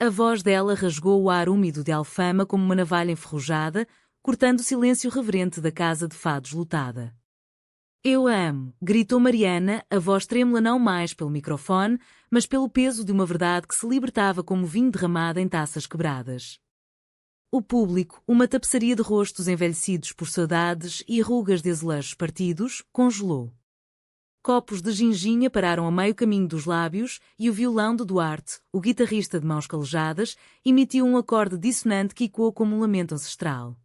A voz dela rasgou o ar úmido de Alfama como uma navalha enferrujada, cortando o silêncio reverente da casa de fados lotada. Eu a amo, gritou Mariana, a voz trêmula não mais pelo microfone, mas pelo peso de uma verdade que se libertava como vinho derramado em taças quebradas. O público, uma tapeçaria de rostos envelhecidos por saudades e rugas de azulejos partidos, congelou. Copos de ginginha pararam a meio caminho dos lábios e o violão de Duarte, o guitarrista de mãos calejadas, emitiu um acorde dissonante que ecoou como um lamento ancestral.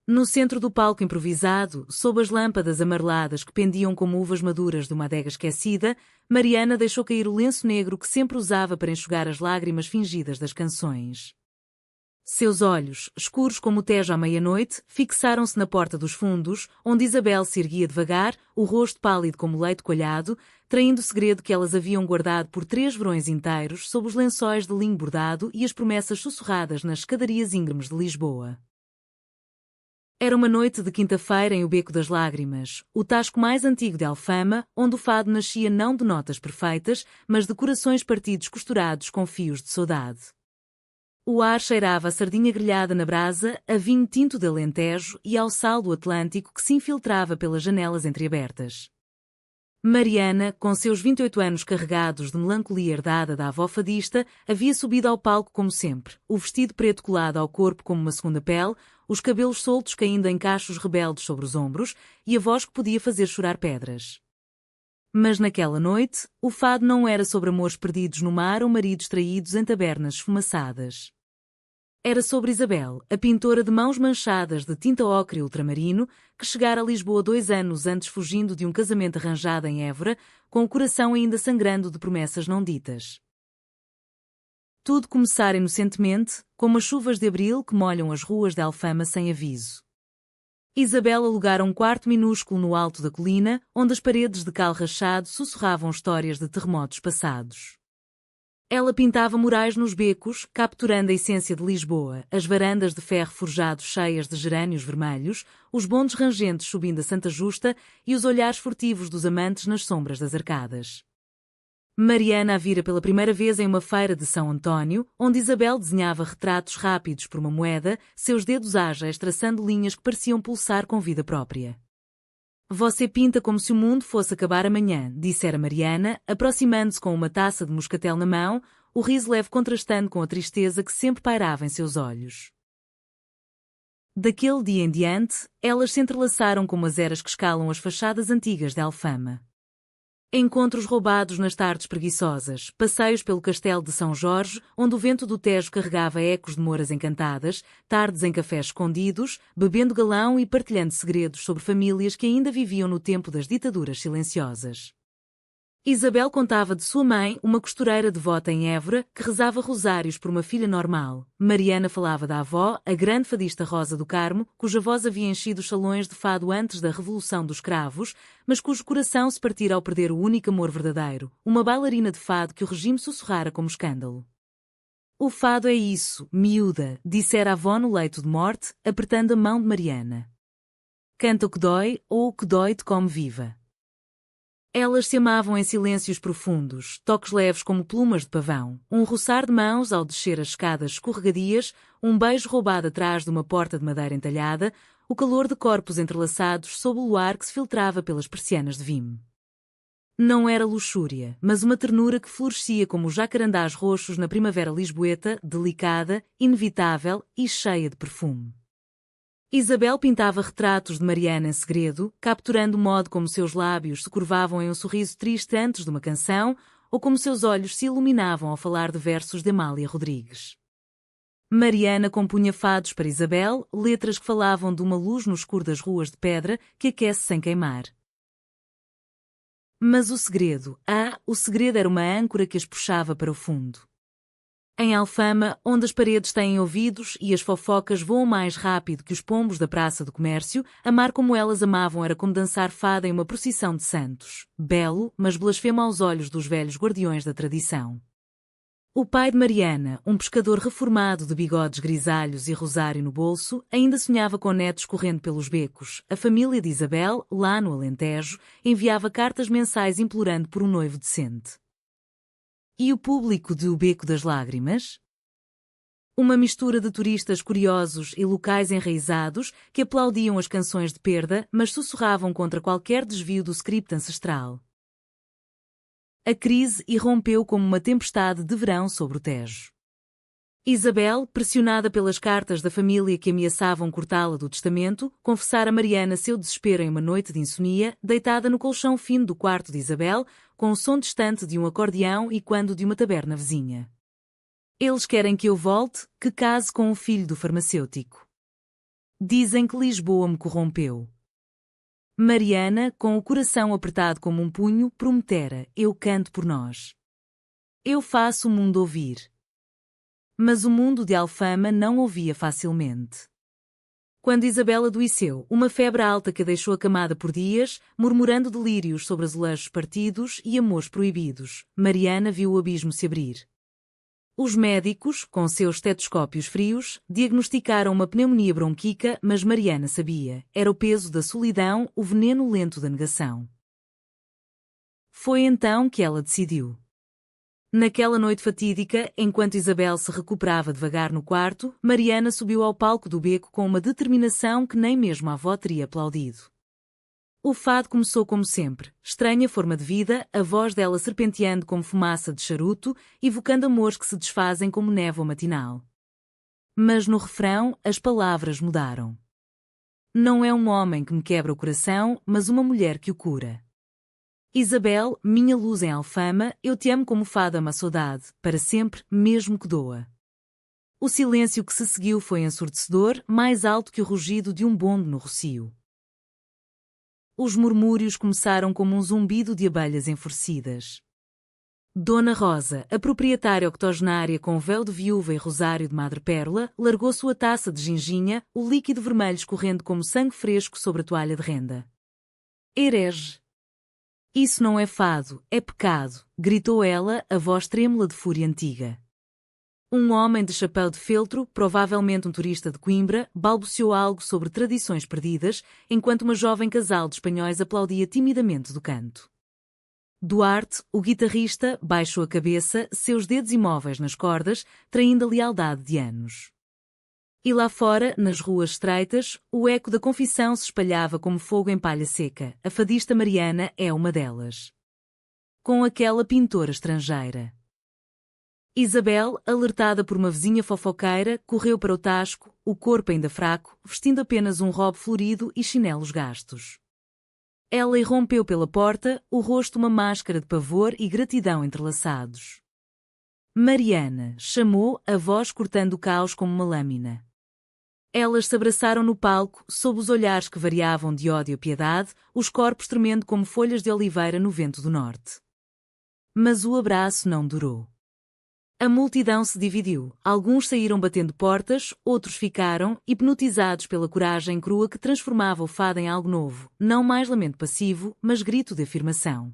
No centro do palco improvisado, sob as lâmpadas amareladas que pendiam como uvas maduras de uma adega esquecida, Mariana deixou cair o lenço negro que sempre usava para enxugar as lágrimas fingidas das canções. Seus olhos, escuros como o Tejo à meia-noite, fixaram-se na porta dos fundos, onde Isabel se erguia devagar, o rosto pálido como leite coalhado, traindo o segredo que elas haviam guardado por 3 verões inteiros sob os lençóis de linho bordado e as promessas sussurradas nas escadarias íngremes de Lisboa. Era uma noite de quinta-feira em O Beco das Lágrimas, o tasco mais antigo de Alfama, onde o fado nascia não de notas perfeitas, mas de corações partidos costurados com fios de saudade. O ar cheirava a sardinha grelhada na brasa, a vinho tinto de Alentejo e ao sal do Atlântico que se infiltrava pelas janelas entreabertas. Mariana, com seus 28 anos carregados de melancolia herdada da avó fadista, havia subido ao palco como sempre, o vestido preto colado ao corpo como uma segunda pele, os cabelos soltos caindo em cachos rebeldes sobre os ombros e a voz que podia fazer chorar pedras. Mas naquela noite, o fado não era sobre amores perdidos no mar ou maridos traídos em tabernas esfumaçadas. Era sobre Isabel, a pintora de mãos manchadas de tinta ocre ultramarino, que chegara a Lisboa 2 anos antes fugindo de um casamento arranjado em Évora, com o coração ainda sangrando de promessas não ditas. Tudo começara inocentemente, como as chuvas de abril que molham as ruas de Alfama sem aviso. Isabel alugara um quarto minúsculo no alto da colina, onde as paredes de cal rachado sussurravam histórias de terremotos passados. Ela pintava murais nos becos, capturando a essência de Lisboa, as varandas de ferro forjado cheias de gerânios vermelhos, os bondes rangentes subindo a Santa Justa e os olhares furtivos dos amantes nas sombras das arcadas. Mariana a vira pela primeira vez em uma feira de São António, onde Isabel desenhava retratos rápidos por uma moeda, seus dedos ágeis traçando linhas que pareciam pulsar com vida própria. Você pinta como se o mundo fosse acabar amanhã, dissera Mariana, aproximando-se com uma taça de moscatel na mão, o riso leve contrastando com a tristeza que sempre pairava em seus olhos. Daquele dia em diante, elas se entrelaçaram como as eras que escalam as fachadas antigas de Alfama. Encontros roubados nas tardes preguiçosas, passeios pelo castelo de São Jorge, onde o vento do Tejo carregava ecos de moras encantadas, tardes em cafés escondidos, bebendo galão e partilhando segredos sobre famílias que ainda viviam no tempo das ditaduras silenciosas. Isabel contava de sua mãe, uma costureira devota em Évora, que rezava rosários por uma filha normal. Mariana falava da avó, a grande fadista Rosa do Carmo, cuja voz havia enchido os salões de fado antes da Revolução dos Cravos, mas cujo coração se partira ao perder o único amor verdadeiro, uma bailarina de fado que o regime sussurrara como escândalo. O fado é isso, miúda, dissera a avó no leito de morte, apertando a mão de Mariana. Canta o que dói, ou o que dói te come viva. Elas se amavam em silêncios profundos, toques leves como plumas de pavão, um roçar de mãos ao descer as escadas escorregadias, um beijo roubado atrás de uma porta de madeira entalhada, o calor de corpos entrelaçados sob o luar que se filtrava pelas persianas de vime. Não era luxúria, mas uma ternura que florescia como os jacarandás roxos na primavera lisboeta, delicada, inevitável e cheia de perfume. Isabel pintava retratos de Mariana em segredo, capturando o modo como seus lábios se curvavam em um sorriso triste antes de uma canção, ou como seus olhos se iluminavam ao falar de versos de Amália Rodrigues. Mariana compunha fados para Isabel, letras que falavam de uma luz no escuro das ruas de pedra que aquece sem queimar. Mas o segredo era uma âncora que as puxava para o fundo. Em Alfama, onde as paredes têm ouvidos e as fofocas voam mais rápido que os pombos da Praça do Comércio, amar como elas amavam era como dançar fada em uma procissão de santos, belo, mas blasfemo aos olhos dos velhos guardiões da tradição. O pai de Mariana, um pescador reformado de bigodes grisalhos e rosário no bolso, ainda sonhava com netos correndo pelos becos. A família de Isabel, lá no Alentejo, enviava cartas mensais implorando por um noivo decente. E o público de O Beco das Lágrimas? Uma mistura de turistas curiosos e locais enraizados que aplaudiam as canções de perda, mas sussurravam contra qualquer desvio do script ancestral. A crise irrompeu como uma tempestade de verão sobre o Tejo. Isabel, pressionada pelas cartas da família que ameaçavam cortá-la do testamento, confessara a Mariana seu desespero em uma noite de insomnia, deitada no colchão fino do quarto de Isabel, com o som distante de um acordeão e quando de uma taberna vizinha. Eles querem que eu volte, que case com o filho do farmacêutico. Dizem que Lisboa me corrompeu. Mariana, com o coração apertado como um punho, prometera: eu canto por nós. Eu faço o mundo ouvir. Mas o mundo de Alfama não ouvia facilmente. Quando Isabel adoeceu, uma febre alta que a deixou acamada por dias, murmurando delírios sobre azulejos partidos e amores proibidos, Mariana viu o abismo se abrir. Os médicos, com seus estetoscópios frios, diagnosticaram uma pneumonia bronquíaca, mas Mariana sabia, era o peso da solidão, o veneno lento da negação. Foi então que ela decidiu. Naquela noite fatídica, enquanto Isabel se recuperava devagar no quarto, Mariana subiu ao palco do beco com uma determinação que nem mesmo a avó teria aplaudido. O fado começou como sempre, estranha forma de vida, a voz dela serpenteando como fumaça de charuto, evocando amores que se desfazem como névoa matinal. Mas no refrão, as palavras mudaram. Não é um homem que me quebra o coração, mas uma mulher que o cura. Isabel, minha luz em Alfama, eu te amo como fado ama a saudade, para sempre, mesmo que doa. O silêncio que se seguiu foi ensurdecedor, mais alto que o rugido de um bonde no rocio. Os murmúrios começaram como um zumbido de abelhas enfurecidas. Dona Rosa, a proprietária octogenária com véu de viúva e rosário de madrepérola, largou sua taça de ginginha, o líquido vermelho escorrendo como sangue fresco sobre a toalha de renda. Herege! Isso não é fado, é pecado, gritou ela, a voz trêmula de fúria antiga. Um homem de chapéu de feltro, provavelmente um turista de Coimbra, balbuciou algo sobre tradições perdidas, enquanto uma jovem casal de espanhóis aplaudia timidamente do canto. Duarte, o guitarrista, baixou a cabeça, seus dedos imóveis nas cordas, traindo a lealdade de anos. E lá fora, nas ruas estreitas, o eco da confissão se espalhava como fogo em palha seca. A fadista Mariana é uma delas. Com aquela pintora estrangeira. Isabel, alertada por uma vizinha fofoqueira, correu para o tasco, o corpo ainda fraco, vestindo apenas um robe florido e chinelos gastos. Ela irrompeu pela porta, o rosto uma máscara de pavor e gratidão entrelaçados. Mariana, chamou, a voz cortando o caos como uma lâmina. Elas se abraçaram no palco, sob os olhares que variavam de ódio a piedade, os corpos tremendo como folhas de oliveira no vento do norte. Mas o abraço não durou. A multidão se dividiu, alguns saíram batendo portas, outros ficaram, hipnotizados pela coragem crua que transformava o fado em algo novo, não mais lamento passivo, mas grito de afirmação.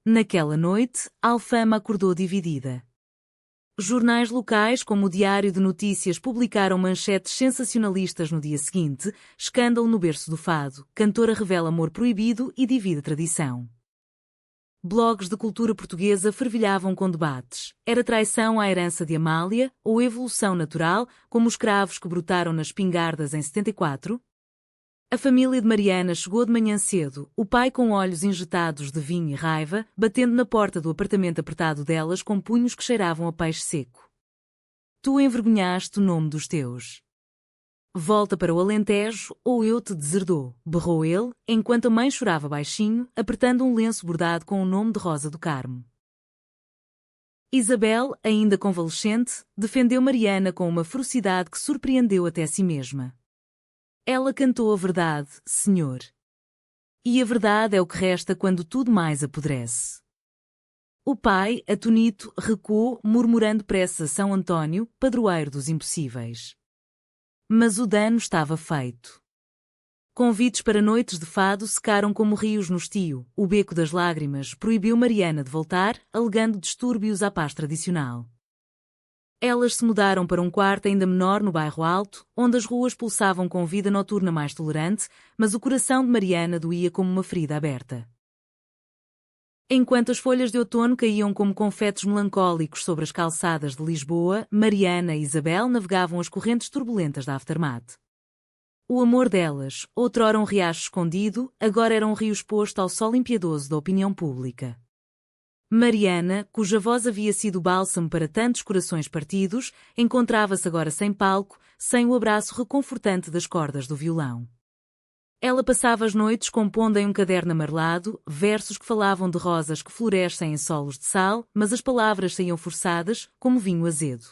Naquela noite, Alfama acordou dividida. Jornais locais como o Diário de Notícias publicaram manchetes sensacionalistas no dia seguinte, escândalo no berço do fado, cantora revela amor proibido e divide tradição. Blogs de cultura portuguesa fervilhavam com debates. Era traição à herança de Amália ou evolução natural, como os cravos que brotaram nas espingardas em 74? A família de Mariana chegou de manhã cedo, o pai com olhos injetados de vinho e raiva, batendo na porta do apartamento apertado delas com punhos que cheiravam a peixe seco. Tu envergonhaste o nome dos teus. Volta para o Alentejo ou eu te deserdou, berrou ele, enquanto a mãe chorava baixinho, apertando um lenço bordado com o nome de Rosa do Carmo. Isabel, ainda convalescente, defendeu Mariana com uma ferocidade que surpreendeu até a si mesma. Ela cantou a verdade, senhor. E a verdade é o que resta quando tudo mais apodrece. O pai, atonito, recuou, murmurando preces a São António, padroeiro dos impossíveis. Mas o dano estava feito. Convites para noites de fado secaram como rios no estio, o beco das lágrimas proibiu Mariana de voltar, alegando distúrbios à paz tradicional. Elas se mudaram para um quarto ainda menor no bairro Alto, onde as ruas pulsavam com vida noturna mais tolerante, mas o coração de Mariana doía como uma ferida aberta. Enquanto as folhas de outono caíam como confetes melancólicos sobre as calçadas de Lisboa, Mariana e Isabel navegavam as correntes turbulentas da Aftermath. O amor delas, outrora um riacho escondido, agora era um rio exposto ao sol impiedoso da opinião pública. Mariana, cuja voz havia sido bálsamo para tantos corações partidos, encontrava-se agora sem palco, sem o abraço reconfortante das cordas do violão. Ela passava as noites compondo em um caderno amarelado, versos que falavam de rosas que florescem em solos de sal, mas as palavras saíam forçadas, como vinho azedo.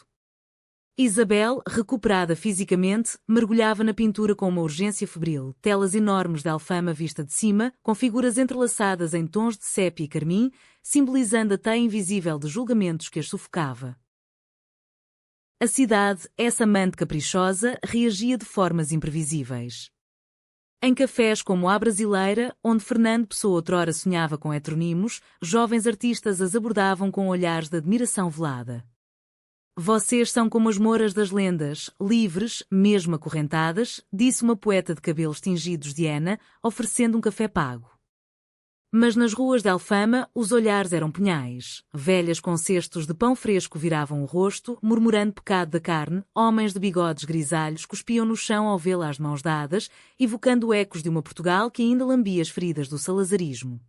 Isabel, recuperada fisicamente, mergulhava na pintura com uma urgência febril, telas enormes de alfama vista de cima, com figuras entrelaçadas em tons de sépia e carmim, simbolizando a teia invisível de julgamentos que as sufocava. A cidade, essa amante caprichosa, reagia de formas imprevisíveis. Em cafés como a Brasileira, onde Fernando Pessoa outrora sonhava com heteronimos, jovens artistas as abordavam com olhares de admiração velada. Vocês são como as mouras das lendas, livres, mesmo acorrentadas, disse uma poeta de cabelos tingidos de henna, oferecendo um café pago. Mas nas ruas de Alfama, os olhares eram punhais. Velhas com cestos de pão fresco viravam o rosto, murmurando pecado da carne, homens de bigodes grisalhos cuspiam no chão ao vê-la às mãos dadas, evocando ecos de uma Portugal que ainda lambia as feridas do salazarismo.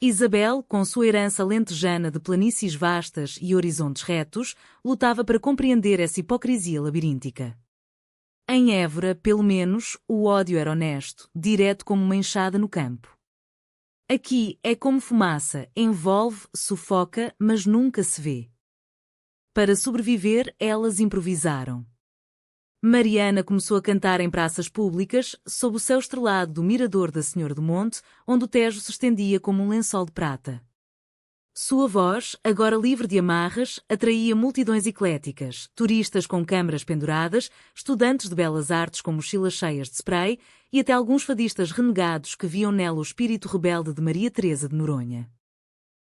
Isabel, com sua herança lentejana de planícies vastas e horizontes retos, lutava para compreender essa hipocrisia labiríntica. Em Évora, pelo menos, o ódio era honesto, direto como uma enxada no campo. Aqui é como fumaça, envolve, sufoca, mas nunca se vê. Para sobreviver, elas improvisaram. Mariana começou a cantar em praças públicas, sob o céu estrelado do mirador da Senhora do Monte, onde o Tejo se estendia como um lençol de prata. Sua voz, agora livre de amarras, atraía multidões ecléticas, turistas com câmaras penduradas, estudantes de belas artes com mochilas cheias de spray e até alguns fadistas renegados que viam nela o espírito rebelde de Maria Teresa de Noronha.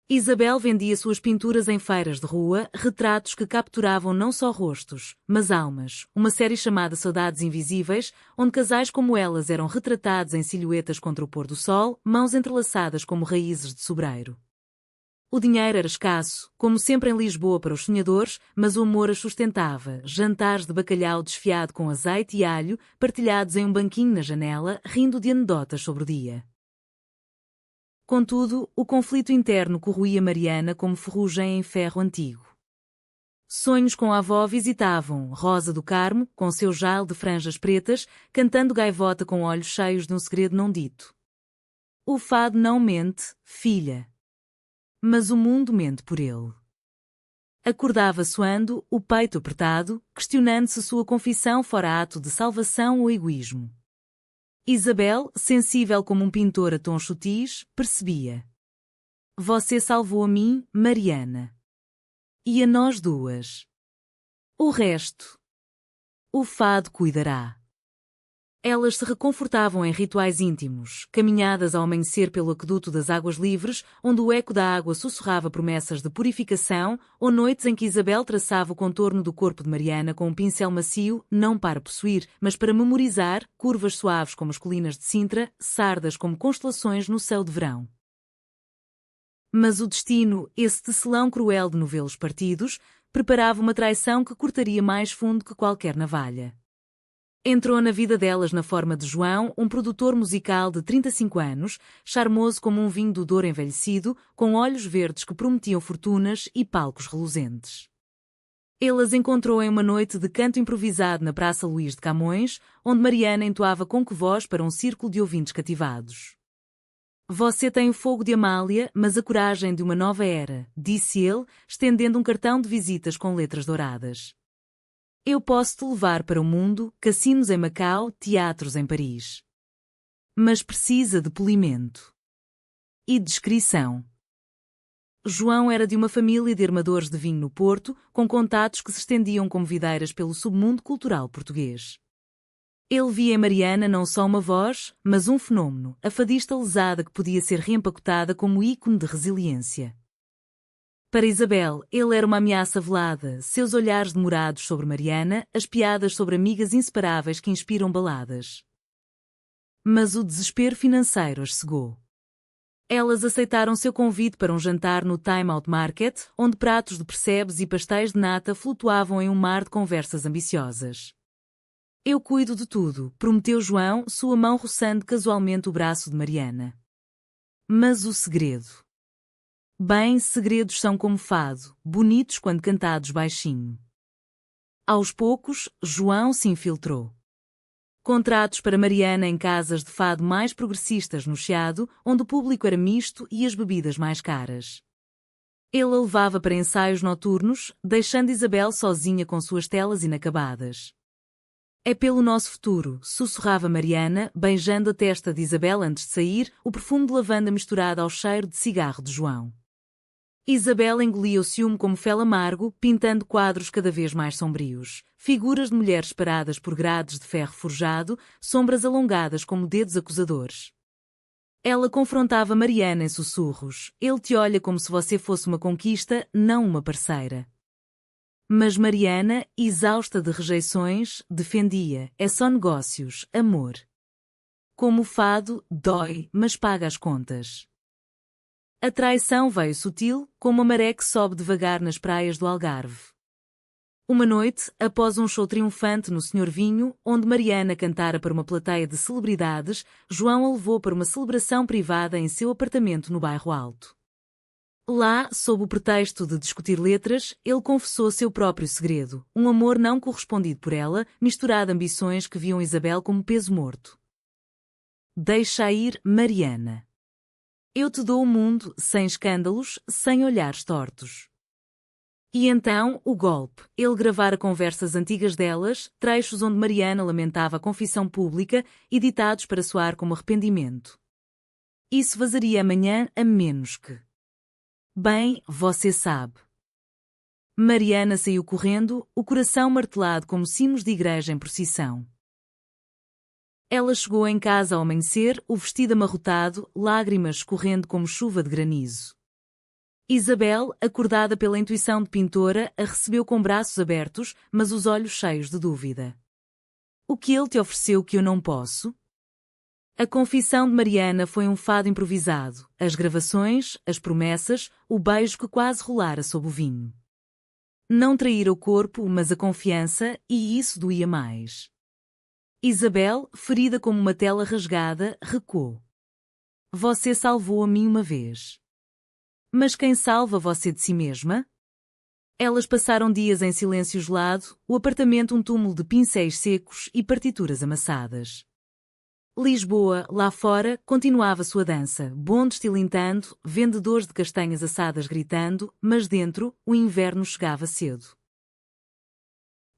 Isabel vendia suas pinturas em feiras de rua, retratos que capturavam não só rostos, mas almas, uma série chamada Saudades Invisíveis, onde casais como elas eram retratados em silhuetas contra o pôr do sol, mãos entrelaçadas como raízes de sobreiro. O dinheiro era escasso, como sempre em Lisboa para os sonhadores, mas o amor as sustentava, jantares de bacalhau desfiado com azeite e alho, partilhados em um banquinho na janela, rindo de anedotas sobre o dia. Contudo, o conflito interno corroía Mariana como ferrugem em ferro antigo. Sonhos com a avó visitavam Rosa do Carmo, com seu jale de franjas pretas, cantando gaivota com olhos cheios de um segredo não dito. O fado não mente, filha. Mas o mundo mente por ele. Acordava suando, o peito apertado, questionando se sua confissão fora ato de salvação ou egoísmo. Isabel, sensível como um pintor a tons sutis, percebia. Você salvou a mim, Mariana. E a nós duas. O resto. O fado cuidará. Elas se reconfortavam em rituais íntimos, caminhadas ao amanhecer pelo aqueduto das águas livres, onde o eco da água sussurrava promessas de purificação, ou noites em que Isabel traçava o contorno do corpo de Mariana com um pincel macio, não para possuir, mas para memorizar, curvas suaves como as colinas de Sintra, sardas como constelações no céu de verão. Mas o destino, esse tecelão cruel de novelos partidos, preparava uma traição que cortaria mais fundo que qualquer navalha. Entrou na vida delas na forma de João, um produtor musical de 35 anos, charmoso como um vinho do Douro envelhecido, com olhos verdes que prometiam fortunas e palcos reluzentes. Ele as encontrou em uma noite de canto improvisado na Praça Luís de Camões, onde Mariana entoava com que voz para um círculo de ouvintes cativados. Você tem o fogo de Amália, mas a coragem de uma nova era, disse ele, estendendo um cartão de visitas com letras douradas. Eu posso te levar para o mundo, cassinos em Macau, teatros em Paris. Mas precisa de polimento. E descrição. João era de uma família de armadores de vinho no Porto, com contatos que se estendiam como videiras pelo submundo cultural português. Ele via em Mariana não só uma voz, mas um fenômeno, a fadista lesada que podia ser reempacotada como ícone de resiliência. Para Isabel, ele era uma ameaça velada, seus olhares demorados sobre Mariana, as piadas sobre amigas inseparáveis que inspiram baladas. Mas o desespero financeiro as cegou. Elas aceitaram seu convite para um jantar no Time Out Market, onde pratos de percebes e pastéis de nata flutuavam em um mar de conversas ambiciosas. Eu cuido de tudo, prometeu João, sua mão roçando casualmente o braço de Mariana. Mas o segredo? Bem, segredos são como fado, bonitos quando cantados baixinho. Aos poucos, João se infiltrou. Contratos para Mariana em casas de fado mais progressistas no Chiado, onde o público era misto e as bebidas mais caras. Ele a levava para ensaios noturnos, deixando Isabel sozinha com suas telas inacabadas. É pelo nosso futuro, sussurrava Mariana, beijando a testa de Isabel antes de sair, o perfume de lavanda misturado ao cheiro de cigarro de João. Isabel engolia o ciúme como fel amargo, pintando quadros cada vez mais sombrios. Figuras de mulheres paradas por grades de ferro forjado, sombras alongadas como dedos acusadores. Ela confrontava Mariana em sussurros. Ele te olha como se você fosse uma conquista, não uma parceira. Mas Mariana, exausta de rejeições, defendia. É só negócios, amor. Como o fado, dói, mas paga as contas. A traição veio sutil, como a maré que sobe devagar nas praias do Algarve. Uma noite, após um show triunfante no Senhor Vinho, onde Mariana cantara para uma plateia de celebridades, João a levou para uma celebração privada em seu apartamento no Bairro Alto. Lá, sob o pretexto de discutir letras, ele confessou seu próprio segredo, um amor não correspondido por ela, misturado a ambições que viam Isabel como peso morto. Deixa ir, Mariana. Eu te dou o mundo, sem escândalos, sem olhares tortos. E então, o golpe. Ele gravara conversas antigas delas, trechos onde Mariana lamentava a confissão pública, editados para soar como arrependimento. Isso vazaria amanhã, a menos que... Bem, você sabe. Mariana saiu correndo, o coração martelado como sinos de igreja em procissão. Ela chegou em casa ao amanhecer, o vestido amarrotado, lágrimas escorrendo como chuva de granizo. Isabel, acordada pela intuição de pintora, a recebeu com braços abertos, mas os olhos cheios de dúvida. O que ele te ofereceu que eu não posso? A confissão de Mariana foi um fado improvisado, as gravações, as promessas, o beijo que quase rolara sob o vinho. Não traíra o corpo, mas a confiança, e isso doía mais. Isabel, ferida como uma tela rasgada, recuou. Você salvou a mim uma vez. Mas quem salva você de si mesma? Elas passaram dias em silêncio gelado, o apartamento um túmulo de pincéis secos e partituras amassadas. Lisboa, lá fora, continuava sua dança, bondes tilintando, vendedores de castanhas assadas gritando, mas dentro, o inverno chegava cedo.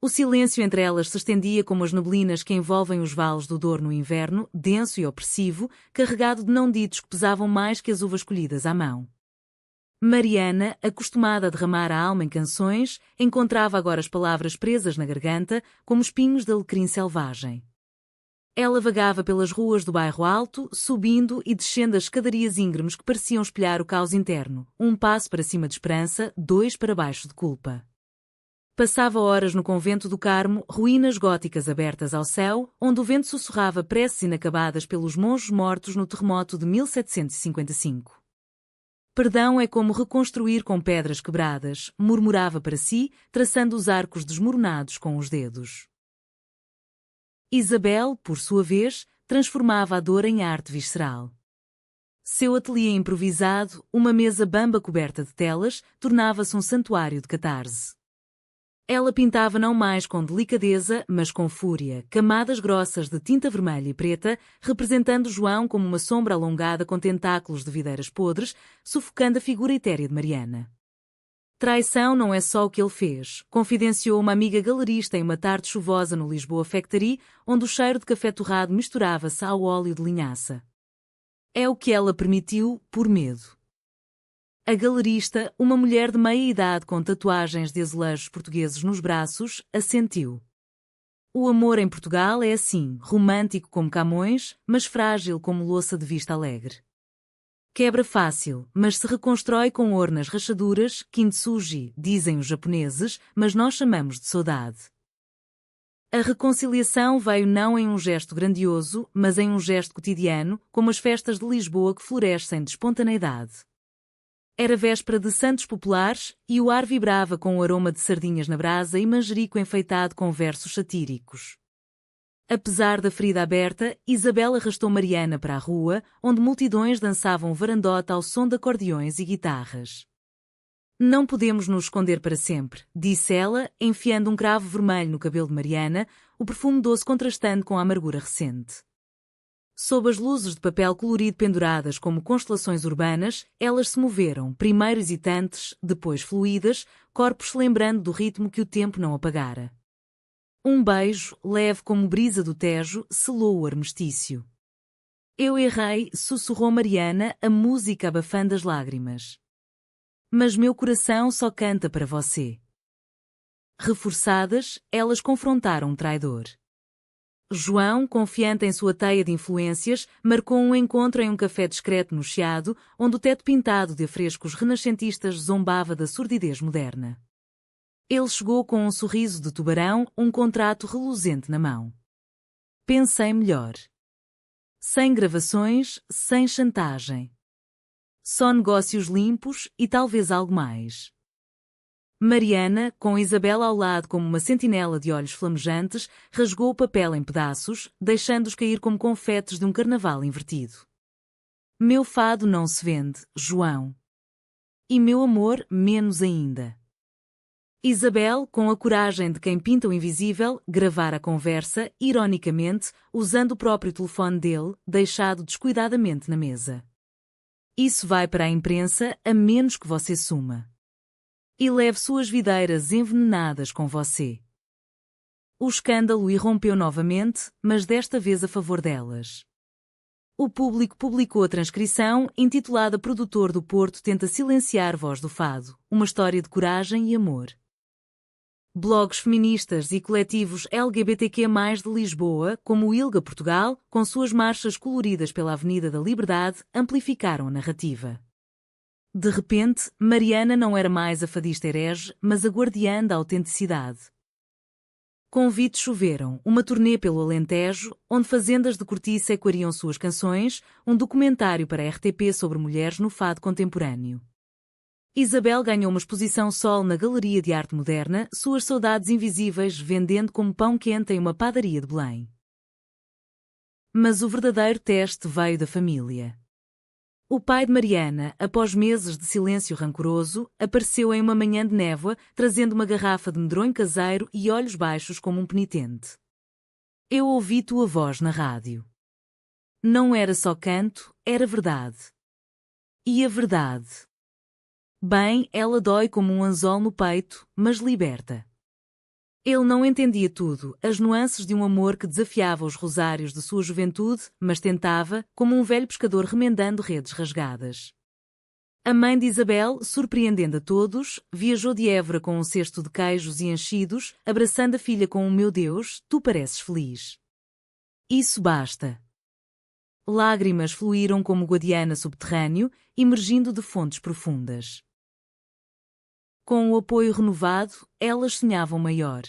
O silêncio entre elas se estendia como as neblinas que envolvem os vales do Douro no inverno, denso e opressivo, carregado de não ditos que pesavam mais que as uvas colhidas à mão. Mariana, acostumada a derramar a alma em canções, encontrava agora as palavras presas na garganta, como espinhos de alecrim selvagem. Ela vagava pelas ruas do Bairro Alto, subindo e descendo as escadarias íngremes que pareciam espelhar o caos interno, um passo para cima de esperança, dois para baixo de culpa. Passava horas no convento do Carmo, ruínas góticas abertas ao céu, onde o vento sussurrava preces inacabadas pelos monges mortos no terremoto de 1755. Perdão é como reconstruir com pedras quebradas, murmurava para si, traçando os arcos desmoronados com os dedos. Isabel, por sua vez, transformava a dor em arte visceral. Seu ateliê improvisado, uma mesa bamba coberta de telas, tornava-se um santuário de catarse. Ela pintava não mais com delicadeza, mas com fúria, camadas grossas de tinta vermelha e preta, representando João como uma sombra alongada com tentáculos de videiras podres, sufocando a figura etérea de Mariana. Traição não é só o que ele fez, confidenciou uma amiga galerista em uma tarde chuvosa no Lisboa Factory, onde o cheiro de café torrado misturava-se ao óleo de linhaça. É o que ela permitiu, por medo. A galerista, uma mulher de meia idade com tatuagens de azulejos portugueses nos braços, assentiu. O amor em Portugal é assim, romântico como Camões, mas frágil como louça de vista alegre. Quebra fácil, mas se reconstrói com ornas rachaduras, kintsugi, dizem os japoneses, mas nós chamamos de saudade. A reconciliação veio não em um gesto grandioso, mas em um gesto cotidiano, como as festas de Lisboa que florescem de espontaneidade. Era véspera de Santos Populares e o ar vibrava com o aroma de sardinhas na brasa e manjerico enfeitado com versos satíricos. Apesar da ferida aberta, Isabel arrastou Mariana para a rua, onde multidões dançavam varandota ao som de acordeões e guitarras. Não podemos nos esconder para sempre, disse ela, enfiando um cravo vermelho no cabelo de Mariana, o perfume doce contrastando com a amargura recente. Sob as luzes de papel colorido penduradas como constelações urbanas, elas se moveram, primeiro hesitantes, depois fluídas, corpos se lembrando do ritmo que o tempo não apagara. Um beijo, leve como brisa do Tejo, selou o armistício. Eu errei, sussurrou Mariana, a música abafando as lágrimas. Mas meu coração só canta para você. Reforçadas, elas confrontaram um traidor. João, confiante em sua teia de influências, marcou um encontro em um café discreto no Chiado, onde o teto pintado de afrescos renascentistas zombava da sordidez moderna. Ele chegou com um sorriso de tubarão, um contrato reluzente na mão. Pensei melhor. Sem gravações, sem chantagem. Só negócios limpos e talvez algo mais. Mariana, com Isabel ao lado como uma sentinela de olhos flamejantes, rasgou o papel em pedaços, deixando-os cair como confetes de um carnaval invertido. Meu fado não se vende, João. E meu amor, menos ainda. Isabel, com a coragem de quem pinta o invisível, gravara a conversa, ironicamente, usando o próprio telefone dele, deixado descuidadamente na mesa. Isso vai para a imprensa, a menos que você suma. E leve suas videiras envenenadas com você. O escândalo irrompeu novamente, mas desta vez a favor delas. O público publicou a transcrição, intitulada Produtor do Porto tenta silenciar voz do fado, uma história de coragem e amor. Blogs feministas e coletivos LGBTQ+, de Lisboa, como o ILGA Portugal, com suas marchas coloridas pela Avenida da Liberdade, amplificaram a narrativa. De repente, Mariana não era mais a fadista herege, mas a guardiã da autenticidade. Convites choveram, uma turnê pelo Alentejo, onde fazendas de cortiça ecoariam suas canções, um documentário para a RTP sobre mulheres no fado contemporâneo. Isabel ganhou uma exposição solo na Galeria de Arte Moderna, suas saudades invisíveis vendendo como pão quente em uma padaria de Belém. Mas o verdadeiro teste veio da família. O pai de Mariana, após meses de silêncio rancoroso, apareceu em uma manhã de névoa, trazendo uma garrafa de medronho caseiro e olhos baixos como um penitente. Eu ouvi tua voz na rádio. Não era só canto, era verdade. E a verdade? Bem, ela dói como um anzol no peito, mas liberta. Ele não entendia tudo, as nuances de um amor que desafiava os rosários de sua juventude, mas tentava, como um velho pescador remendando redes rasgadas. A mãe de Isabel, surpreendendo a todos, viajou de Évora com um cesto de queijos e enchidos, abraçando a filha com meu Deus, tu pareces feliz. Isso basta. Lágrimas fluíram como Guadiana subterrâneo, emergindo de fontes profundas. Com o apoio renovado, elas sonhavam maior.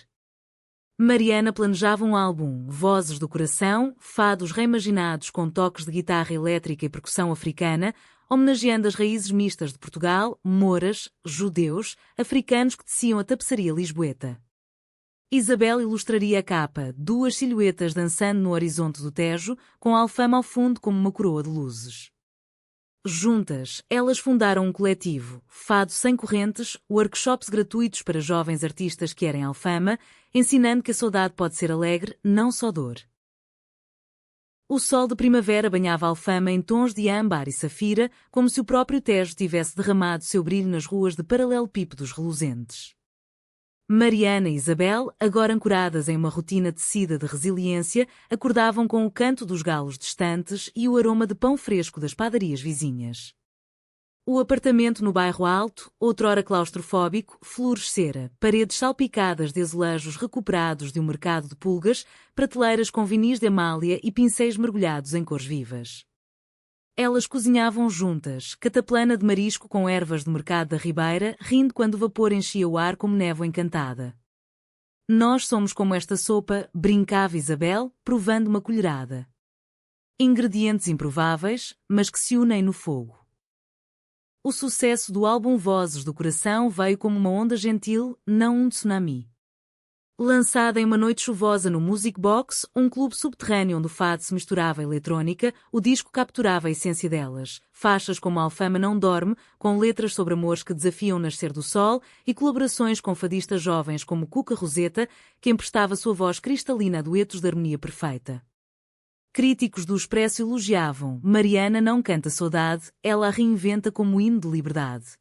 Mariana planejava um álbum, Vozes do Coração, fados reimaginados com toques de guitarra elétrica e percussão africana, homenageando as raízes mistas de Portugal, moras, judeus, africanos que teciam a tapeçaria lisboeta. Isabel ilustraria a capa, duas silhuetas dançando no horizonte do Tejo, com a Alfama ao fundo como uma coroa de luzes. Juntas, elas fundaram um coletivo, Fado Sem Correntes, workshops gratuitos para jovens artistas que querem Alfama, ensinando que a saudade pode ser alegre, não só dor. O sol de primavera banhava Alfama em tons de âmbar e safira, como se o próprio Tejo tivesse derramado seu brilho nas ruas de paralelepípedos reluzentes. Mariana e Isabel, agora ancoradas em uma rotina tecida de resiliência, acordavam com o canto dos galos distantes e o aroma de pão fresco das padarias vizinhas. O apartamento no bairro Alto, outrora claustrofóbico, florescera, paredes salpicadas de azulejos recuperados de um mercado de pulgas, prateleiras com vinis de amália e pincéis mergulhados em cores vivas. Elas cozinhavam juntas, cataplana de marisco com ervas do mercado da Ribeira, rindo quando o vapor enchia o ar como névoa encantada. Nós somos como esta sopa, brincava Isabel, provando uma colherada. Ingredientes improváveis, mas que se unem no fogo. O sucesso do álbum Vozes do Coração veio como uma onda gentil, não um tsunami. Lançada em uma noite chuvosa no Music Box, um clube subterrâneo onde o fado se misturava à eletrónica, o disco capturava a essência delas. Faixas como Alfama Não Dorme, com letras sobre amores que desafiam o nascer do sol, e colaborações com fadistas jovens como Cuca Roseta, que emprestava sua voz cristalina a duetos de harmonia perfeita. Críticos do Expresso elogiavam: Mariana não canta saudade, ela a reinventa como hino de liberdade.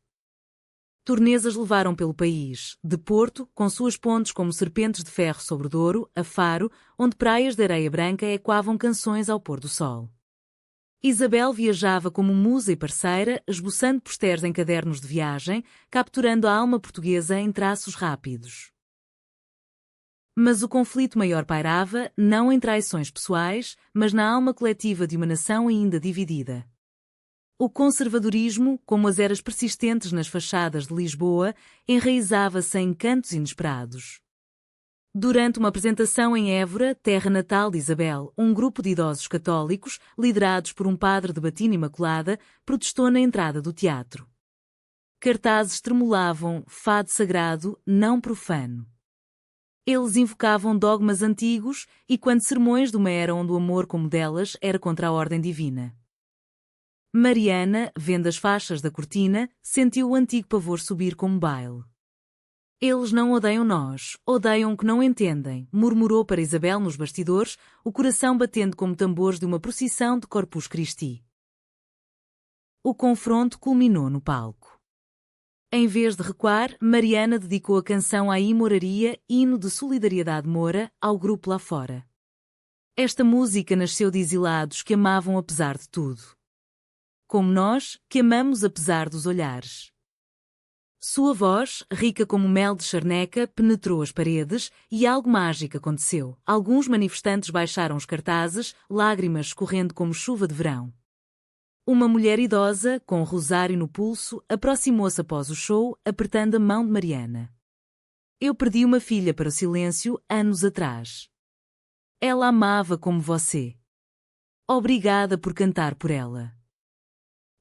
Turnês as levaram pelo país, de Porto, com suas pontes como serpentes de ferro sobre o Douro, a Faro, onde praias de areia branca ecoavam canções ao pôr do sol. Isabel viajava como musa e parceira, esboçando posters em cadernos de viagem, capturando a alma portuguesa em traços rápidos. Mas o conflito maior pairava, não em traições pessoais, mas na alma coletiva de uma nação ainda dividida. O conservadorismo, como as eras persistentes nas fachadas de Lisboa, enraizava-se em cantos inesperados. Durante uma apresentação em Évora, terra natal de Isabel, um grupo de idosos católicos, liderados por um padre de batina imaculada, protestou na entrada do teatro. Cartazes tremulavam: fado sagrado, não profano. Eles invocavam dogmas antigos e quando sermões de uma era onde o amor como delas era contra a ordem divina. Mariana, vendo as faixas da cortina, sentiu o antigo pavor subir como baile. Eles não odeiam nós, odeiam o que não entendem, murmurou para Isabel nos bastidores, o coração batendo como tambores de uma procissão de Corpus Christi. O confronto culminou no palco. Em vez de recuar, Mariana dedicou a canção à Imoraria, hino de solidariedade moura, ao grupo lá fora. Esta música nasceu de exilados que amavam apesar de tudo. Como nós, que amamos apesar dos olhares. Sua voz, rica como mel de charneca, penetrou as paredes e algo mágico aconteceu. Alguns manifestantes baixaram os cartazes, lágrimas escorrendo como chuva de verão. Uma mulher idosa, com um rosário no pulso, aproximou-se após o show, apertando a mão de Mariana. Eu perdi uma filha para o silêncio anos atrás. Ela amava como você. Obrigada por cantar por ela.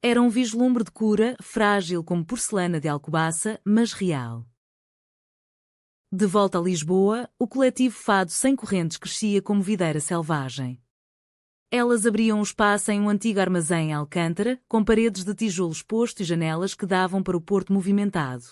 Era um vislumbre de cura, frágil como porcelana de Alcobaça, mas real. De volta a Lisboa, o coletivo Fado Sem Correntes crescia como videira selvagem. Elas abriam espaço em um antigo armazém em Alcântara, com paredes de tijolo exposto e janelas que davam para o porto movimentado.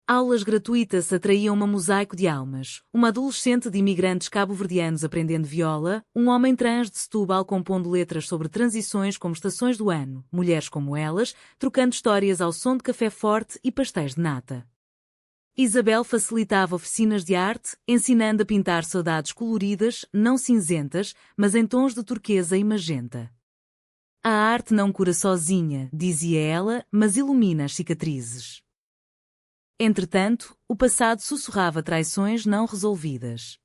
Aulas gratuitas atraíam um mosaico de almas, uma adolescente de imigrantes cabo-verdianos aprendendo viola, um homem trans de Setúbal compondo letras sobre transições como estações do ano, mulheres como elas, trocando histórias ao som de café forte e pastéis de nata. Isabel facilitava oficinas de arte, ensinando a pintar saudades coloridas, não cinzentas, mas em tons de turquesa e magenta. A arte não cura sozinha, dizia ela, mas ilumina as cicatrizes. Entretanto, o passado sussurrava traições não resolvidas.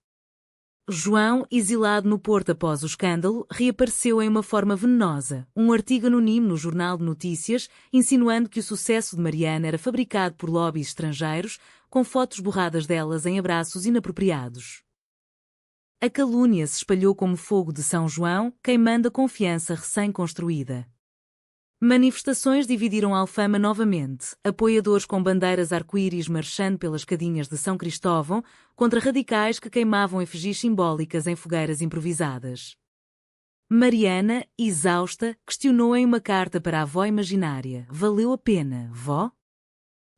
João, exilado no Porto após o escândalo, reapareceu em uma forma venenosa, um artigo anónimo no Jornal de Notícias, insinuando que o sucesso de Mariana era fabricado por lobbies estrangeiros, com fotos borradas delas em abraços inapropriados. A calúnia se espalhou como fogo de São João, queimando a confiança recém-construída. Manifestações dividiram Alfama novamente, apoiadores com bandeiras arco-íris marchando pelas escadinhas de São Cristóvão, contra radicais que queimavam efigis simbólicas em fogueiras improvisadas. Mariana, exausta, questionou em uma carta para a avó imaginária: valeu a pena, vó?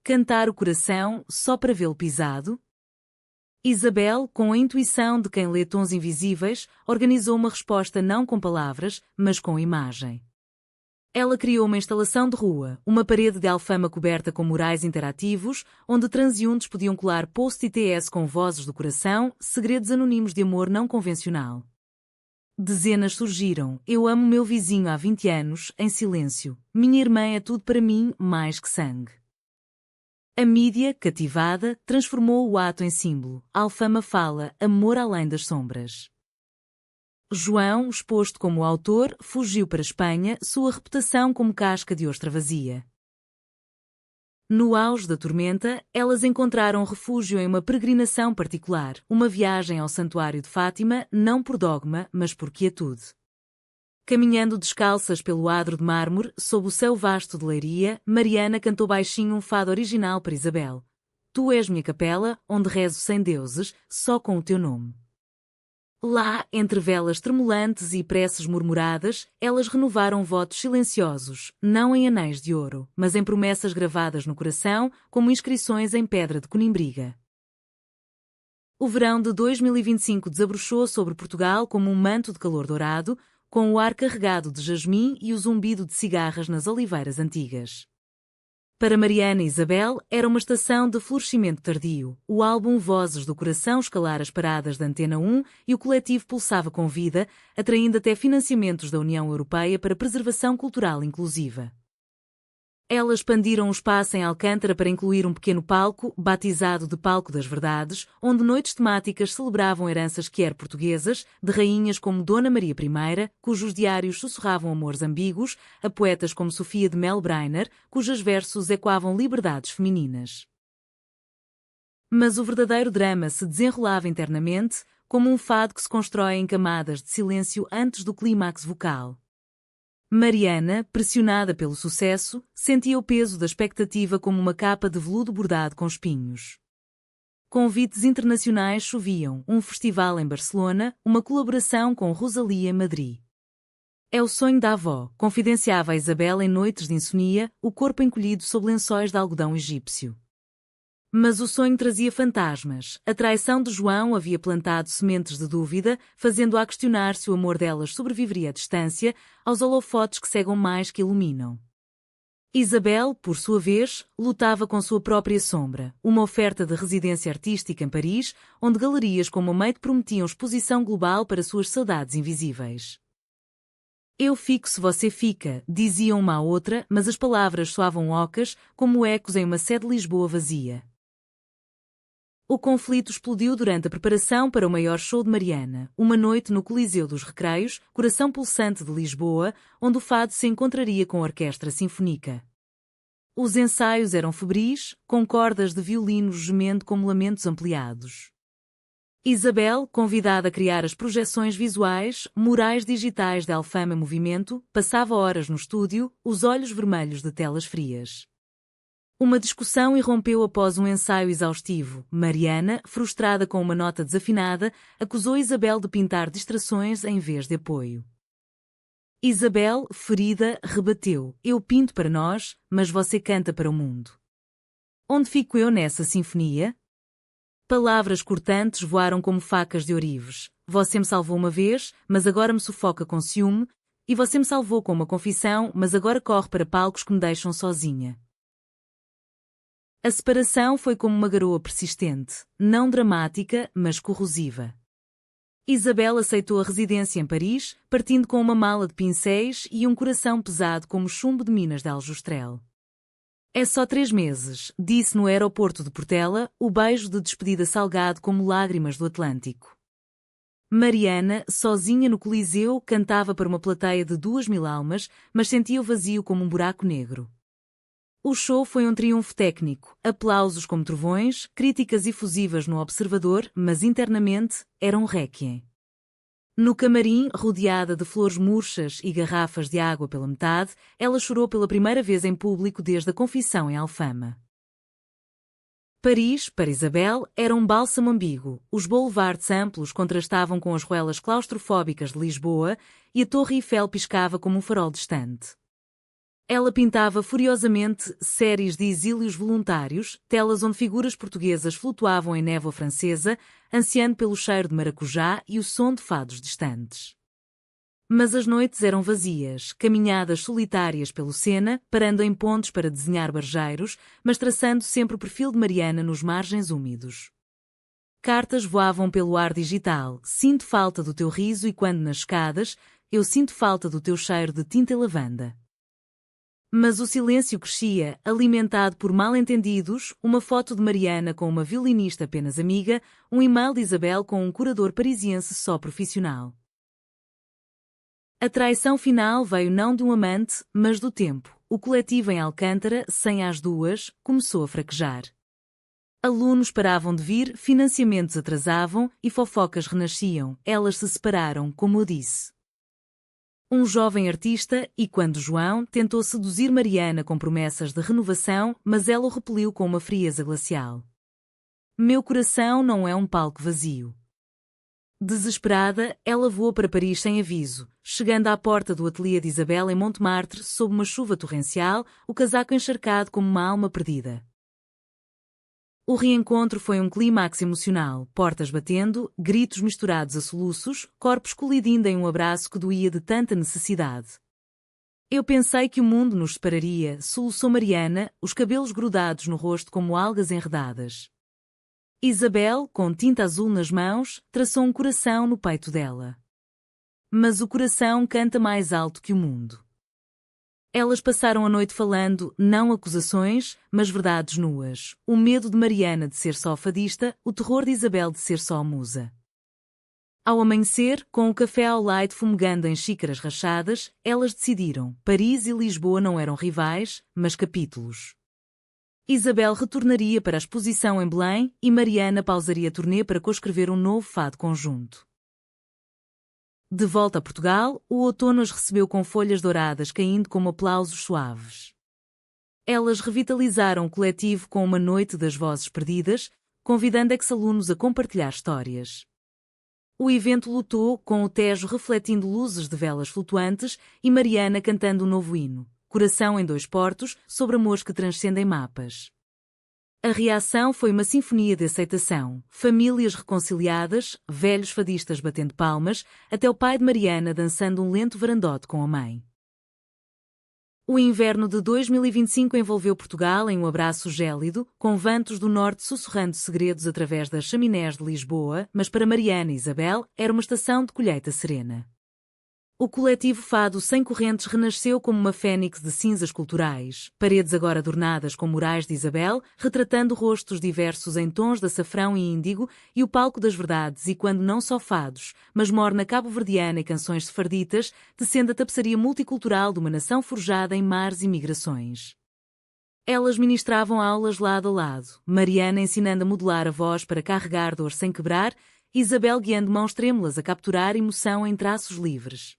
Cantar o coração só para vê-lo pisado? Isabel, com a intuição de quem lê tons invisíveis, organizou uma resposta não com palavras, mas com imagem. Ela criou uma instalação de rua, uma parede de Alfama coberta com murais interativos, onde transeuntes podiam colar post-its com vozes do coração, segredos anónimos de amor não convencional. Dezenas surgiram: eu amo meu vizinho há 20 anos, em silêncio. Minha irmã é tudo para mim, mais que sangue. A mídia, cativada, transformou o ato em símbolo. Alfama fala, amor além das sombras. João, exposto como autor, fugiu para a Espanha, sua reputação como casca de ostra vazia. No auge da tormenta, elas encontraram refúgio em uma peregrinação particular, uma viagem ao Santuário de Fátima, não por dogma, mas por quietude. Caminhando descalças pelo adro de mármore, sob o céu vasto de Leiria, Mariana cantou baixinho um fado original para Isabel. Tu és minha capela, onde rezo sem deuses, só com o teu nome. Lá, entre velas tremulantes e preces murmuradas, elas renovaram votos silenciosos, não em anéis de ouro, mas em promessas gravadas no coração, como inscrições em pedra de conimbriga. O verão de 2025 desabrochou sobre Portugal como um manto de calor dourado, com o ar carregado de jasmim e o zumbido de cigarras nas oliveiras antigas. Para Mariana e Isabel, era uma estação de florescimento tardio. O álbum Vozes do Coração escalara as paradas da Antena 1 e o coletivo pulsava com vida, atraindo até financiamentos da União Europeia para preservação cultural inclusiva. Elas expandiram o espaço em Alcântara para incluir um pequeno palco, batizado de Palco das Verdades, onde noites temáticas celebravam heranças quer portuguesas, de rainhas como Dona Maria I, cujos diários sussurravam amores ambíguos, a poetas como Sofia de Melbreiner, cujos versos ecoavam liberdades femininas. Mas o verdadeiro drama se desenrolava internamente, como um fado que se constrói em camadas de silêncio antes do clímax vocal. Mariana, pressionada pelo sucesso, sentia o peso da expectativa como uma capa de veludo bordado com espinhos. Convites internacionais choviam, um festival em Barcelona, uma colaboração com Rosalía em Madrid. É o sonho da avó, confidenciava a Isabel em noites de insomnia, o corpo encolhido sob lençóis de algodão egípcio. Mas o sonho trazia fantasmas. A traição de João havia plantado sementes de dúvida, fazendo-a questionar se o amor delas sobreviveria à distância, aos holofotes que cegam mais que iluminam. Isabel, por sua vez, lutava com sua própria sombra, uma oferta de residência artística em Paris, onde galerias como a Make prometiam exposição global para suas saudades invisíveis. Eu fico se você fica, diziam uma à outra, mas as palavras soavam ocas, como ecos em uma sede de Lisboa vazia. O conflito explodiu durante a preparação para o maior show de Mariana, uma noite no Coliseu dos Recreios, coração pulsante de Lisboa, onde o fado se encontraria com a orquestra sinfónica. Os ensaios eram febris, com cordas de violinos gemendo como lamentos ampliados. Isabel, convidada a criar as projeções visuais, murais digitais de Alfama em movimento, passava horas no estúdio, os olhos vermelhos de telas frias. Uma discussão irrompeu após um ensaio exaustivo. Mariana, frustrada com uma nota desafinada, acusou Isabel de pintar distrações em vez de apoio. Isabel, ferida, rebateu: eu pinto para nós, mas você canta para o mundo. Onde fico eu nessa sinfonia? Palavras cortantes voaram como facas de ourives. Você me salvou uma vez, mas agora me sufoca com ciúme, e você me salvou com uma confissão, mas agora corre para palcos que me deixam sozinha. A separação foi como uma garoa persistente, não dramática, mas corrosiva. Isabel aceitou a residência em Paris, partindo com uma mala de pincéis e um coração pesado como chumbo de minas de aljustrel. É só 3 meses, disse no aeroporto de Portela, o beijo de despedida salgado como lágrimas do Atlântico. Mariana, sozinha no Coliseu, cantava para uma plateia de 2.000 almas, mas sentia o vazio como um buraco negro. O show foi um triunfo técnico, aplausos como trovões, críticas efusivas no Observador, mas internamente era um réquiem. No camarim, rodeada de flores murchas e garrafas de água pela metade, ela chorou pela primeira vez em público desde a confissão em Alfama. Paris, para Isabel, era um bálsamo ambíguo. Os boulevards amplos contrastavam com as ruelas claustrofóbicas de Lisboa e a Torre Eiffel piscava como um farol distante. Ela pintava furiosamente séries de exílios voluntários, telas onde figuras portuguesas flutuavam em névoa francesa, ansiando pelo cheiro de maracujá e o som de fados distantes. Mas as noites eram vazias, caminhadas solitárias pelo Sena, parando em pontos para desenhar barjeiros, mas traçando sempre o perfil de Mariana nos margens úmidos. Cartas voavam pelo ar digital: sinto falta do teu riso e quando nas escadas, eu sinto falta do teu cheiro de tinta e lavanda. Mas o silêncio crescia, alimentado por mal-entendidos, uma foto de Mariana com uma violinista apenas amiga, um e-mail de Isabel com um curador parisiense só profissional. A traição final veio não de um amante, mas do tempo. o coletivo em Alcântara, sem às duas, começou a fraquejar. Alunos paravam de vir, financiamentos atrasavam e fofocas renasciam. Elas se separaram, como eu disse. Um jovem artista, e quando João tentou seduzir Mariana com promessas de renovação, mas ela o repeliu com uma frieza glacial. Meu coração não é um palco vazio. Desesperada, ela voou para Paris sem aviso, chegando à porta do ateliê de Isabel em Montmartre sob uma chuva torrencial, o casaco encharcado como uma alma perdida. O reencontro foi um clímax emocional, portas batendo, gritos misturados a soluços, corpos colidindo em um abraço que doía de tanta necessidade. Eu pensei que o mundo nos separaria, soluçou Mariana, os cabelos grudados no rosto como algas enredadas. Isabel, com tinta azul nas mãos, traçou um coração no peito dela. Mas o coração canta mais alto que o mundo. Elas passaram a noite falando, não acusações, mas verdades nuas. O medo de Mariana de ser só fadista, o terror de Isabel de ser só musa. Ao amanhecer, com o café ao leite fumegando em xícaras rachadas, elas decidiram, Paris e Lisboa não eram rivais, mas capítulos. Isabel retornaria para a exposição em Belém e Mariana pausaria a turnê para coescrever um novo fado conjunto. De volta a Portugal, o outono as recebeu com folhas douradas caindo como aplausos suaves. Elas revitalizaram o coletivo com uma noite das vozes perdidas, convidando ex-alunos a compartilhar histórias. O evento lutou com o Tejo refletindo luzes de velas flutuantes e Mariana cantando um novo hino. Coração em dois portos, sobre amores que transcendem mapas. A reação foi uma sinfonia de aceitação, famílias reconciliadas, velhos fadistas batendo palmas, até o pai de Mariana dançando um lento varandote com a mãe. O inverno de 2025 envolveu Portugal em um abraço gélido, com ventos do norte sussurrando segredos através das chaminés de Lisboa, mas para Mariana e Isabel era uma estação de colheita serena. O coletivo Fado Sem Correntes renasceu como uma fênix de cinzas culturais, paredes agora adornadas com murais de Isabel, retratando rostos diversos em tons de açafrão e índigo, e o palco das verdades e quando não só fados, mas morna cabo-verdiana e canções sefarditas, tecendo a tapeçaria multicultural de uma nação forjada em mares e migrações. Elas ministravam aulas lado a lado, Mariana ensinando a modular a voz para carregar dor sem quebrar, Isabel guiando mãos trêmulas a capturar emoção em traços livres.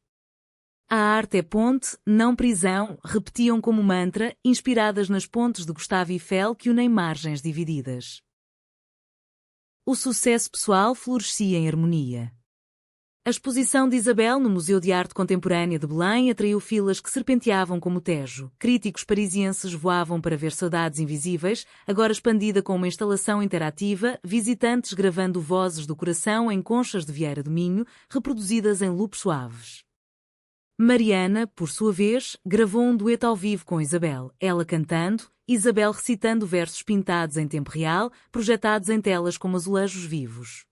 A arte é ponte, não prisão, repetiam como mantra, inspiradas nas pontes de Gustave Eiffel que unem margens divididas. O sucesso pessoal florescia em harmonia. A exposição de Isabel no Museu de Arte Contemporânea de Belém atraiu filas que serpenteavam como o Tejo. Críticos parisienses voavam para ver Saudades Invisíveis, agora expandida com uma instalação interativa, visitantes gravando vozes do coração em conchas de Vieira do Minho, reproduzidas em loops suaves. Mariana, por sua vez, gravou um dueto ao vivo com Isabel, ela cantando, Isabel recitando versos pintados em tempo real, projetados em telas como azulejos vivos.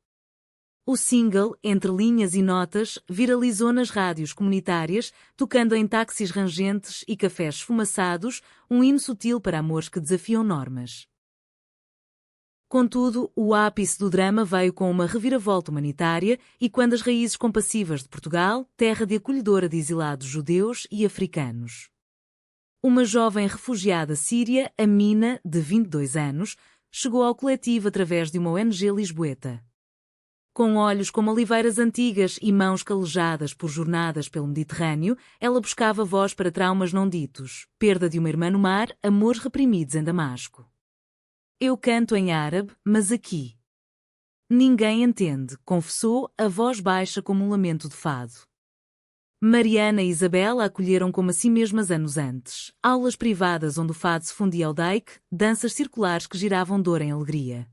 O single, Entre Linhas e Notas, viralizou nas rádios comunitárias, tocando em táxis rangentes e cafés esfumaçados, um hino sutil para amores que desafiam normas. Contudo, o ápice do drama veio com uma reviravolta humanitária e quando as raízes compassivas de Portugal, terra de acolhedora de exilados judeus e africanos. Uma jovem refugiada síria, Amina, de 22 anos, chegou ao coletivo através de uma ONG lisboeta. Com olhos como oliveiras antigas e mãos calejadas por jornadas pelo Mediterrâneo, ela buscava voz para traumas não ditos, perda de uma irmã no mar, amores reprimidos em Damasco. Eu canto em árabe, mas aqui. Ninguém entende, confessou, a voz baixa como um lamento de fado. Mariana e Isabel a acolheram como a si mesmas anos antes. Aulas privadas onde o fado se fundia ao daique, danças circulares que giravam dor em alegria.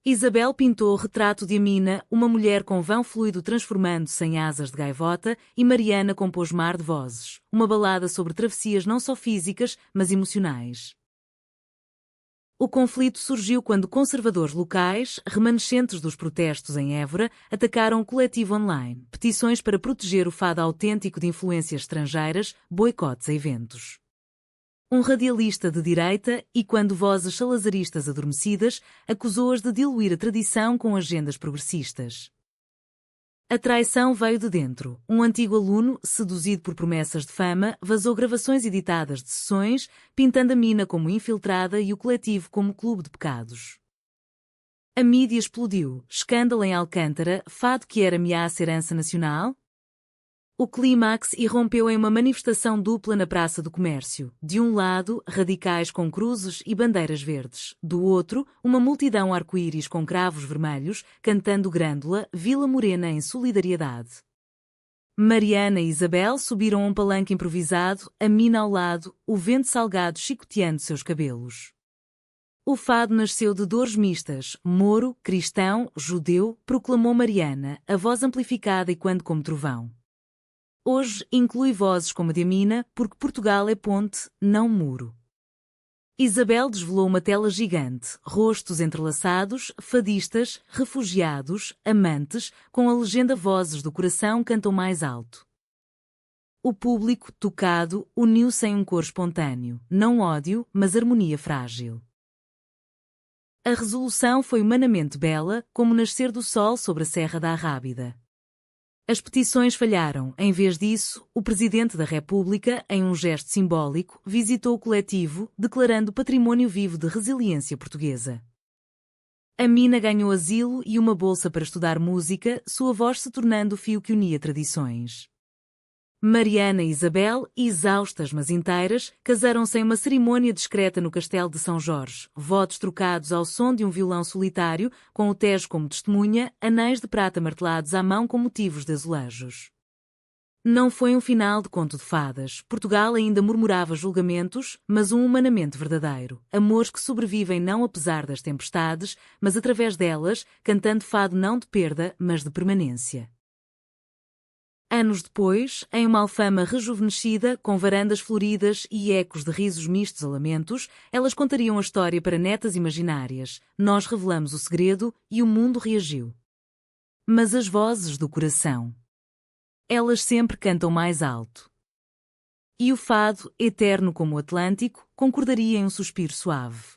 Isabel pintou o retrato de Amina, uma mulher com vão fluido transformando-se em asas de gaivota, e Mariana compôs Mar de Vozes, uma balada sobre travessias não só físicas, mas emocionais. O conflito surgiu quando conservadores locais, remanescentes dos protestos em Évora, atacaram o coletivo online, petições para proteger o fado autêntico de influências estrangeiras, boicotes a eventos. Um radialista de direita, e quando vozes salazaristas adormecidas, acusou-as de diluir a tradição com agendas progressistas. A traição veio de dentro. Um antigo aluno, seduzido por promessas de fama, vazou gravações editadas de sessões, pintando a mina como infiltrada e o coletivo como clube de pecados. A mídia explodiu. Escândalo em Alcântara, fado que era ameaça à herança nacional? O clímax irrompeu em uma manifestação dupla na Praça do Comércio. De um lado, radicais com cruzes e bandeiras verdes. Do outro, uma multidão arco-íris com cravos vermelhos, cantando Grândola, Vila Morena em solidariedade. Mariana e Isabel subiram a um palanque improvisado, a mina ao lado, o vento salgado chicoteando seus cabelos. O fado nasceu de dores mistas, moro, cristão, judeu, proclamou Mariana, a voz amplificada e quando como trovão. Hoje inclui vozes como a de Amina, porque Portugal é ponte, não muro. Isabel desvelou uma tela gigante, rostos entrelaçados, fadistas, refugiados, amantes, com a legenda Vozes do Coração cantam mais alto. O público, tocado, uniu-se em um coro espontâneo, não ódio, mas harmonia frágil. A resolução foi humanamente bela, como nascer do sol sobre a Serra da Arrábida. As petições falharam. Em vez disso, o Presidente da República, em um gesto simbólico, visitou o coletivo, declarando patrimônio vivo de resiliência portuguesa. A mina ganhou asilo e uma bolsa para estudar música, sua voz se tornando o fio que unia tradições. Mariana e Isabel, exaustas mas inteiras, casaram-se em uma cerimônia discreta no Castelo de São Jorge, votos trocados ao som de um violão solitário, com o Tejo como testemunha, anéis de prata martelados à mão com motivos de azulejos. Não foi um final de conto de fadas. Portugal ainda murmurava julgamentos, mas um humanamente verdadeiro. Amores que sobrevivem não apesar das tempestades, mas através delas, cantando fado não de perda, mas de permanência. Anos depois, em uma Alfama rejuvenescida, com varandas floridas e ecos de risos mistos a lamentos, elas contariam a história para netas imaginárias. Nós revelamos o segredo e o mundo reagiu. Mas as vozes do coração, elas sempre cantam mais alto. E o fado, eterno como o Atlântico, concordaria em um suspiro suave.